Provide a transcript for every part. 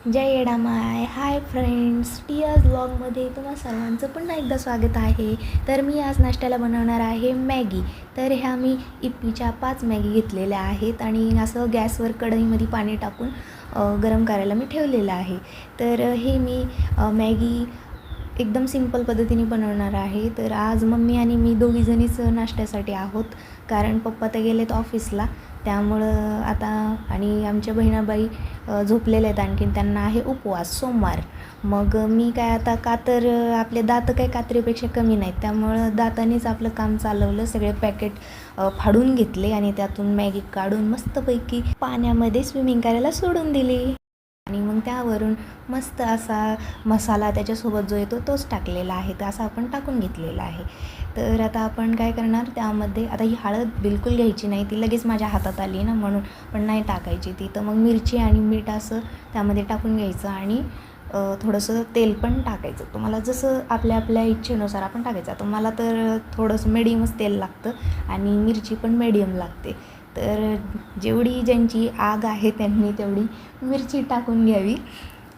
जय येडामाय. Hi friends, टियाज ब्लॉगमध्ये तुम्हा सर्वांचं पुन्हा एकदा स्वागत आहे. तर मी आज नाश्त्याला बनवणार आहे मॅगी. तर ह्या मी इप्पीच्या 5 मॅगी घेतलेल्या आहेत आणि असं गॅसवर कढईमध्ये पाणी टाकून गरम करायला मी ठेवलेलं आहे. तर हे मी मॅगी एकदम सिंपल पद्धतीने बनवणार आहे. तर आज मम्मी आणि मी दोघीजणीच नाश्त्यासाठी आहोत, कारण पप्पा तर गेलेत ऑफिसला. त्यामुळं आता आणि आमच्या बहिणाबाई झोपलेल्या आहेत, आणखीन त्यांना आहे उपवास सोमवार. मग मी काय आता तर आपले दात काही कात्रीपेक्षा कमी नाहीत, त्यामुळं दातानेच आपलं काम चालवलं. सगळे पॅकेट फाडून घेतले आणि त्यातून मॅगी काढून मस्तपैकी पाण्यामध्ये स्विमिंग करायला सोडून दिली. आणि मग त्यावरून मस्त असा मसाला त्याच्यासोबत जो येतो तोच टाकलेला आहे. तर असा आपण टाकून घेतलेला आहे. तर आता आपण काय करणार, त्यामध्ये आता ही हळद बिलकुल घ्यायची नाही, ती लगेच माझ्या हातात आली ना म्हणून, पण नाही टाकायची ती. तर मग मिरची आणि मीठ असं त्यामध्ये टाकून घ्यायचं आणि थोडंसं तेल पण टाकायचं. तुम्हाला जसं आपल्या इच्छेनुसार आपण टाकायचं. आता मला तर थोडंसं मिडियमच तेल लागतं आणि मिरची पण मिडियम लागते. तर जेवढी ज्यांची आग आहे त्यांनी तेवढी मिरची टाकून घ्यावी.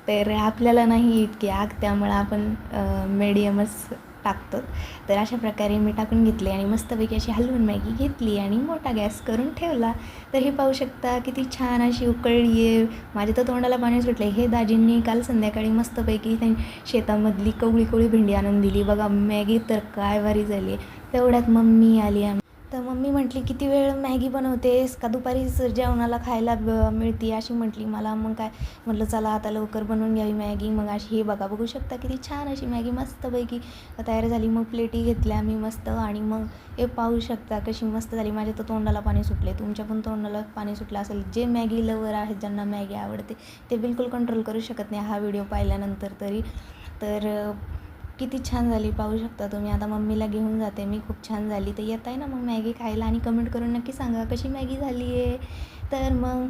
तर आपल्याला नाही इतकी आग, त्यामुळं आपण मिडियमच टाकतो. तर अशा प्रकारे मी टाकून घेतले आणि मस्तपैकी अशी हलवून मॅगी घेतली आणि मोठा गॅस करून ठेवला. तर हे पाहू शकता किती छान अशी उकळली आहे. माझ्या तर तोंडाला पाणी सुटले. हे दाजींनी काल संध्याकाळी मस्तपैकी शेतामधली कवळी भेंडी आणून दिली. बघा मॅगी तर काय भारी झाली आहे. तेवढ्यात मम्मी आली. तर मम्मी म्हटली, किती वेळ मॅगी बनवतेस का, दुपारीच जेवणाला खायला मिळते अशी म्हटली मला. मग काय म्हटलं चला आता लवकर बनवून घ्यावी मॅगी. मग अशी हे बघू शकता किती छान अशी मॅगी मस्तपैकी तयार झाली. मग प्लेटी घेतल्या मी मस्त आणि मग हे पाहू शकता कशी मस्त झाली. माझ्या तर तोंडाला पाणी सुटले, तुमच्या पण तोंडाला पाणी सुटलं असेल. जे मॅगी लवर आहेत, ज्यांना मॅगी आवडते ते बिलकुल कंट्रोल करू शकत नाही हा व्हिडिओ पाहिल्यानंतर तरी. तर किती छान झाली पाहू शकता तुम्ही. आता मम्मीला घेऊन जाते मी. खूप छान झाली. तर येत आहे ना मग मॅगी खायला आणि कमेंट करून नक्की सांगा कशी मॅगी झाली आहे. तर मग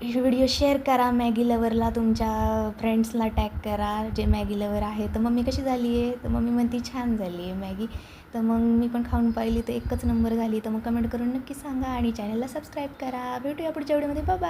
व्हिडिओ शेअर करा मॅगी लवरला, तुमच्या फ्रेंड्सला टॅग करा जे मॅगी लवर आहे. तर मम्मी कशी झाली आहे, तर मम्मी म्हणती छान झाली आहे मॅगी. तर मग मी पण खाऊन पाहिली तर एकच नंबर झाली. तर मग कमेंट करून नक्की सांगा आणि चॅनलला सबस्क्राईब करा. भेटूया पुढच्या व्हिडिओमध्ये. Bye bye.